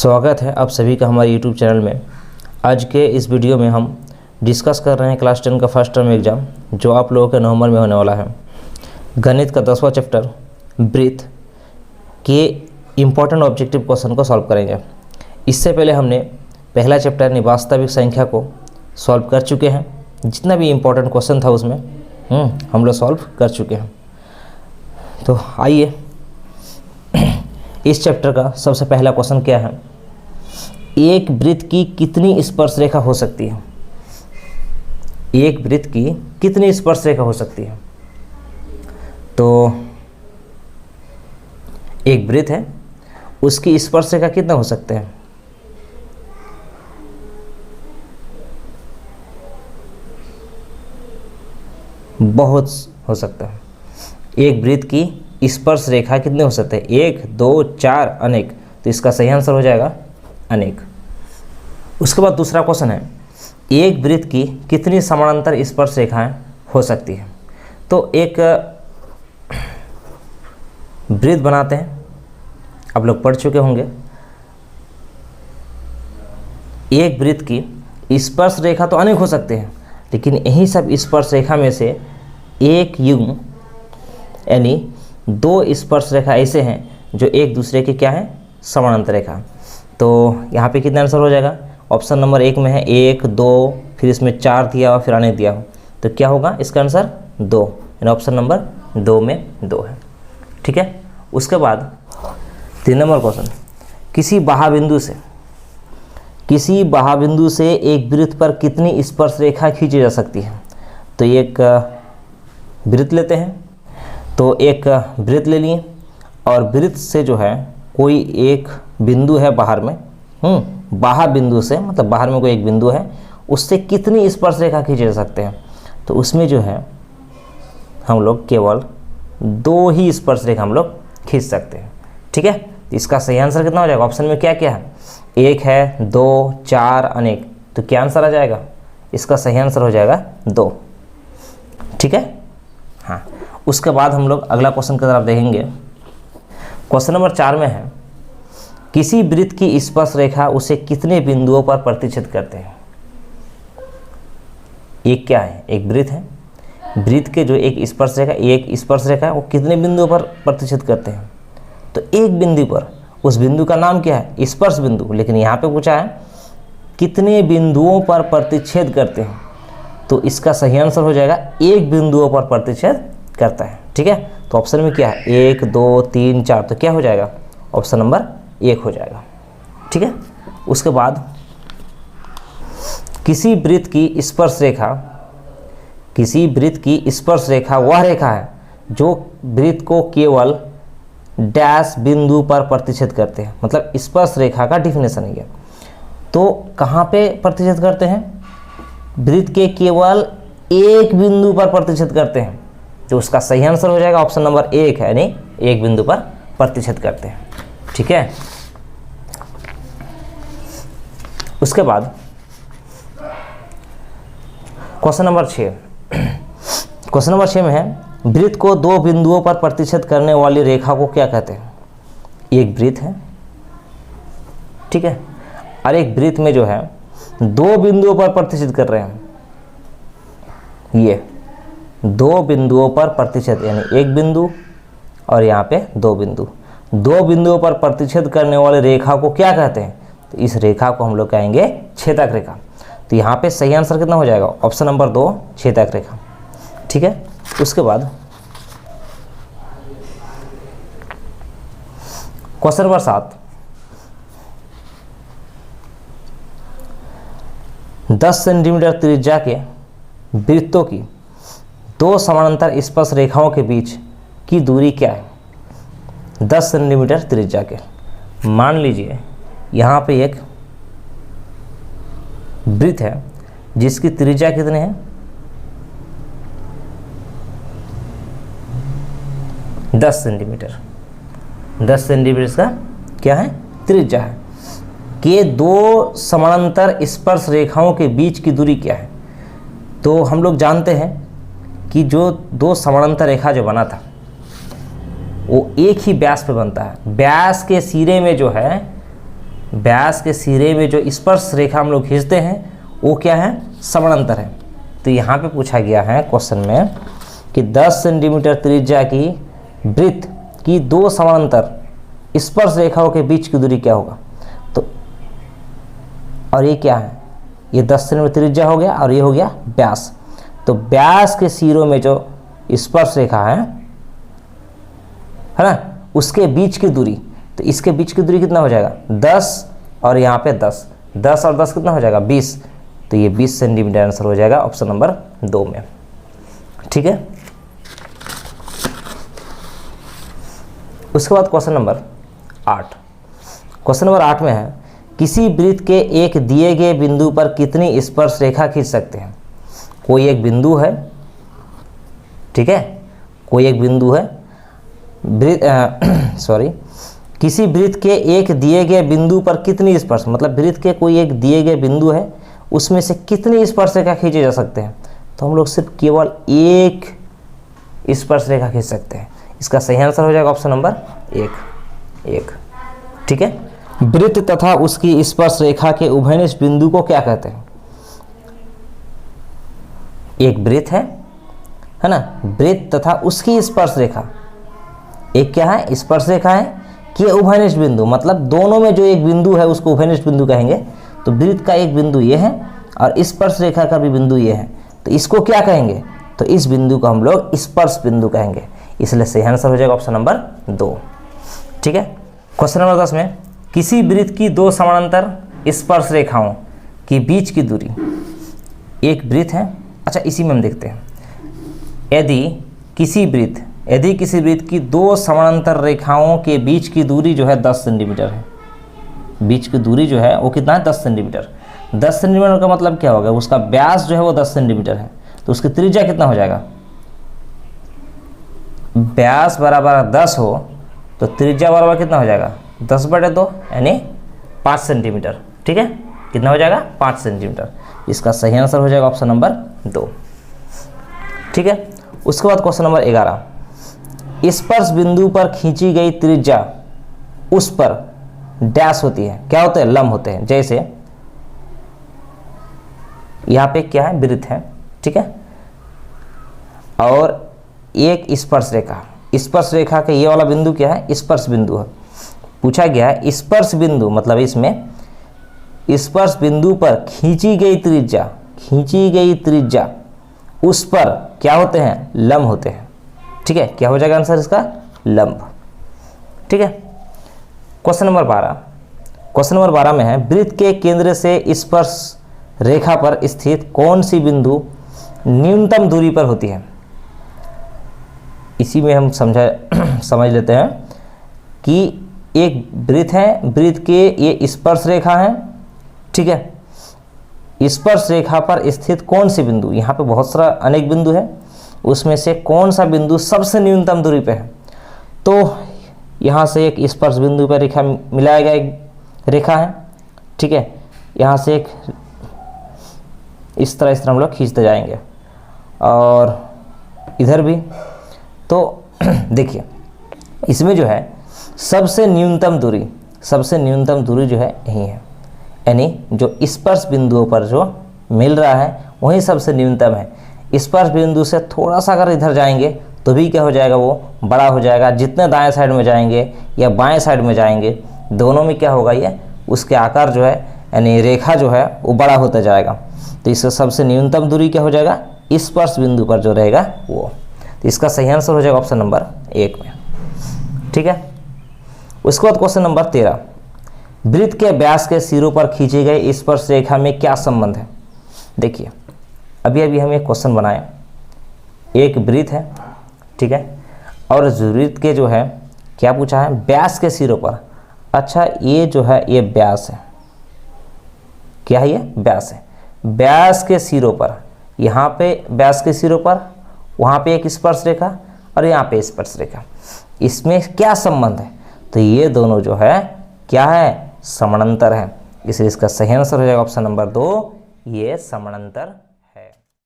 स्वागत है आप सभी का हमारे YouTube चैनल में। आज के इस वीडियो में हम डिस्कस कर रहे हैं क्लास 10 का फर्स्ट टर्म एग्ज़ाम जो आप लोगों के नवंबर में होने वाला है। गणित का 10वां चैप्टर ब्रीथ के इम्पॉर्टेंट ऑब्जेक्टिव क्वेश्चन को सॉल्व करेंगे। इससे पहले हमने पहला चैप्टर यानी वास्तविक संख्या को सॉल्व कर चुके हैं। जितना भी इम्पोर्टेंट क्वेश्चन था उसमें हम लोग सॉल्व कर चुके हैं। तो आइए इस चैप्टर का सबसे पहला क्वेश्चन क्या है, एक वृत्त की कितनी स्पर्श रेखा हो सकती है। एक वृत्त की कितनी स्पर्श रेखा हो सकती है। तो एक वृत्त है, उसकी स्पर्श रेखा कितना हो सकते हैं। बहुत हो सकता है। एक वृत्त की स्पर्श रेखा कितने हो सकते हैं, 1, 2, 4, अनेक। तो इसका सही आंसर हो जाएगा अनेक। उसके बाद दूसरा क्वेश्चन है, एक वृत्त की कितनी समानांतर स्पर्श रेखाएं हो सकती है। तो एक वृत्त बनाते हैं, आप लोग पढ़ चुके होंगे। एक वृत्त की स्पर्श रेखा तो अनेक हो सकते हैं, लेकिन यही सब स्पर्श रेखा में से एक युग्म यानी 2 स्पर्श रेखा ऐसे हैं जो एक दूसरे के क्या है, समानांतर रेखा। तो यहाँ पे कितना आंसर हो जाएगा, ऑप्शन नंबर 1 में है 1, 2, फिर इसमें 4 दिया हो, फिर अनेक दिया हो। तो क्या होगा इसका आंसर 2, यानी ऑप्शन नंबर 2 में 2 है। ठीक है। उसके बाद 3 नंबर क्वेश्चन, किसी महाबिंदु से एक वृत्त पर कितनी स्पर्श रेखा खींची जा सकती है। तो एक वृत्त लेते हैं, तो एक वृत्त ले लिए और वृत्त से जो है कोई एक बिंदु है बाहर में, बाहर बिंदु से मतलब बाहर में कोई एक बिंदु है, उससे कितनी स्पर्श रेखा खींचे जा सकते हैं। तो उसमें जो है हम लोग केवल 2 ही स्पर्श रेखा हम लोग खींच सकते हैं। ठीक है। तो इसका सही आंसर कितना हो जाएगा, ऑप्शन में क्या क्या है, 1 है, 2, 4, अनेक। तो क्या आंसर आ जाएगा, इसका सही आंसर हो जाएगा 2। ठीक है। हाँ, उसके बाद हम लोग अगला क्वेश्चन की तरफ देखेंगे। क्वेश्चन नंबर 4 में है, किसी वृत्त की स्पर्श रेखा उसे कितने बिंदुओं पर प्रतिच्छेद करते हैं। एक क्या है, एक वृत्त है, वृत्त के जो एक स्पर्श रेखा है वो कितने बिंदुओं पर प्रतिच्छेद करते हैं। तो एक बिंदु पर, उस बिंदु का नाम क्या है, स्पर्श बिंदु। लेकिन यहाँ पे पूछा है कितने बिंदुओं पर प्रतिच्छेद करते हैं। तो इसका सही आंसर हो जाएगा एक बिंदुओं पर प्रतिच्छेद करता है। ठीक है। तो ऑप्शन में क्या है, 1, 2, 3, 4। तो क्या हो जाएगा, ऑप्शन नंबर 1 हो जाएगा। ठीक है। उसके बाद किसी वृत्त की स्पर्श रेखा वह रेखा है जो वृत्त को केवल डैश बिंदु पर प्रतिच्छेद करते हैं। मतलब स्पर्श रेखा का डिफिनेशन है। तो कहाँ पे प्रतिच्छेद करते हैं, वृत्त के केवल एक बिंदु पर प्रतिच्छेद करते हैं। तो उसका सही आंसर हो जाएगा ऑप्शन नंबर 1 है, यानी एक बिंदु पर प्रतिच्छेद करते हैं। ठीक है। उसके बाद क्वेश्चन नंबर 6। क्वेश्चन नंबर 6 में है, वृत्त को 2 बिंदुओं पर प्रतिच्छेद करने वाली रेखा को क्या कहते हैं। एक वृत्त है, ठीक है, और एक वृत्त में जो है 2 बिंदुओं पर प्रतिच्छेद कर रहे हैं। ये 2 बिंदुओं पर प्रतिच्छेद, यानी एक बिंदु और यहाँ पे 2 बिंदु, 2 बिंदुओं पर प्रतिच्छेद करने वाले रेखा को क्या कहते हैं। तो इस रेखा को हम लोग कहेंगे छेदक रेखा। तो यहाँ पे सही आंसर कितना हो जाएगा, ऑप्शन नंबर 2 छेदक रेखा। ठीक है। उसके बाद क्वेश्चन नंबर 7, 10 सेंटीमीटर त्रिज्या के वृत्तों की 2 समानांतर स्पर्श रेखाओं के बीच की दूरी क्या है। 10 सेंटीमीटर त्रिज्या के, मान लीजिए यहाँ पे एक वृत्त है जिसकी त्रिज्या कितने है, 10 सेंटीमीटर। 10 सेंटीमीटर का क्या है, त्रिज्या है। के 2 समानांतर स्पर्श रेखाओं के बीच की दूरी क्या है। तो हम लोग जानते हैं कि जो 2 समानांतर रेखा जो बना था वो एक ही व्यास पे बनता है। व्यास के सिरे में जो है व्यास के सिरे में जो स्पर्श रेखा हम लोग खींचते हैं वो क्या है, समानांतर है। तो यहाँ पे पूछा गया है क्वेश्चन में कि 10 सेंटीमीटर त्रिज्या की वृत्त की दो समानांतर स्पर्श रेखाओं के बीच की दूरी क्या होगा। तो और ये क्या है, ये 10 सेंटीमीटर त्रिज्या हो गया और ये हो गया व्यास। तो व्यास के सिरों में जो स्पर्श रेखा है ना, उसके बीच की दूरी, तो इसके बीच की दूरी कितना हो जाएगा 10 और यहाँ पे 10, 10 और 10 कितना हो जाएगा 20। तो ये 20 सेंटीमीटर आंसर हो जाएगा ऑप्शन नंबर 2 में। ठीक है, उसके बाद क्वेश्चन नंबर 8। क्वेश्चन नंबर 8 में है किसी वृत्त के एक दिए गए बिंदु पर कितनी स्पर्श रेखा खींच सकते हैं। कोई एक बिंदु है, ठीक है, कोई एक बिंदु है, किसी वृत्त के एक दिए गए बिंदु पर कितनी स्पर्श, मतलब वृत्त के कोई एक दिए गए बिंदु है उसमें से कितनी स्पर्श रेखा खींचे जा सकते हैं। तो हम लोग सिर्फ केवल एक स्पर्श रेखा खींच सकते हैं। इसका सही आंसर हो जाएगा ऑप्शन नंबर 1। ठीक है, वृत्त तथा उसकी स्पर्श रेखा के उभयनिष्ठ बिंदु को क्या कहते हैं। एक वृत्त है ना, वृत्त तथा उसकी स्पर्श रेखा, एक क्या है स्पर्श रेखा है कि उभयनिष्ठ बिंदु, मतलब दोनों में जो एक बिंदु है उसको उभयनिष्ठ बिंदु कहेंगे। तो वृत्त का एक बिंदु ये है और स्पर्श रेखा का भी बिंदु ये है, तो इसको क्या कहेंगे, तो इस बिंदु को हम लोग स्पर्श बिंदु कहेंगे। इसलिए सही आंसर हो जाएगा ऑप्शन नंबर 2। ठीक है, क्वेश्चन नंबर 10 में किसी वृत्त की दो समानांतर स्पर्श रेखाओं के बीच की दूरी, एक वृत्त है, अच्छा इसी में हम देखते हैं, यदि किसी वृत्त की दो समानांतर रेखाओं के बीच की दूरी जो है 10 सेंटीमीटर है, बीच की दूरी जो है वो कितना है 10 सेंटीमीटर। 10 सेंटीमीटर का मतलब क्या होगा, उसका व्यास जो है वो 10 सेंटीमीटर है, तो उसकी त्रिज्या कितना हो जाएगा, व्यास बराबर 10 हो तो त्रिज्या बराबर कितना हो जाएगा 10/2 यानी 5 सेंटीमीटर। ठीक है, कितना हो जाएगा 5 सेंटीमीटर। इसका सही आंसर हो जाएगा ऑप्शन नंबर 2। ठीक है, उसके बाद क्वेश्चन नंबर 11, स्पर्श बिंदु पर खींची गई त्रिज्या उस पर डैश होती है, क्या होते हैं, लंब होते हैं। जैसे यहाँ पे क्या है, वृत्त है, ठीक है, और एक स्पर्श रेखा के ये वाला बिंदु क्या है, स्पर्श बिंदु है। पूछा गया है स्पर्श बिंदु, मतलब इसमें स्पर्श बिंदु पर खींची गई त्रिज्या उस पर क्या होते हैं, लंब होते हैं। ठीक है, क्या हो जाएगा आंसर इसका, लंब। ठीक है, क्वेश्चन नंबर 12 में है वृत्त के केंद्र से स्पर्श रेखा पर स्थित कौन सी बिंदु न्यूनतम दूरी पर होती है। इसी में हम समझ लेते हैं कि एक वृत्त है, वृत्त के ये स्पर्श रेखा है, ठीक है, स्पर्श रेखा पर स्थित कौन सी बिंदु, यहाँ पे बहुत सारा अनेक बिंदु है, उसमें से कौन सा बिंदु सबसे न्यूनतम दूरी पे है। तो यहाँ से एक स्पर्श बिंदु पर रेखा मिलाया गया एक रेखा है, ठीक है, यहाँ से एक इस तरह हम लोग खींचते जाएंगे और इधर भी। तो देखिए इसमें जो है सबसे न्यूनतम दूरी जो है यही है, यानी जो स्पर्श बिंदुओं पर जो मिल रहा है वही सबसे न्यूनतम है। स्पर्श बिंदु से थोड़ा सा अगर इधर जाएंगे तो भी क्या हो जाएगा, वो बड़ा हो जाएगा। जितने दाएं साइड में जाएंगे या बाएं साइड में जाएंगे, दोनों में क्या होगा, ये उसके आकार जो है यानी रेखा जो है वो बड़ा होता जाएगा। तो इसका सबसे न्यूनतम दूरी क्या हो जाएगा, स्पर्श बिंदु पर जो रहेगा वो। तो इसका सही आंसर हो जाएगा ऑप्शन नंबर 1 में। ठीक है, उसके बाद क्वेश्चन नंबर 13, वृत्त के व्यास के सिरों पर खींची गई स्पर्श रेखा में क्या संबंध है। देखिए अभी हम एक क्वेश्चन बनाए, एक वृत्त है, ठीक है, और वृत्त के जो है क्या पूछा है, व्यास के सिरों पर। अच्छा ये जो है ये व्यास है, क्या है, ये व्यास है। व्यास के सिरों पर, यहाँ पे व्यास के सिरों पर, वहाँ पे एक स्पर्श रेखा और यहाँ पे स्पर्श रेखा, इसमें क्या संबंध है। तो ये दोनों जो है क्या है, समानांतर है। इसलिए इसका सही आंसर हो जाएगा ऑप्शन नंबर 2, ये समानांतर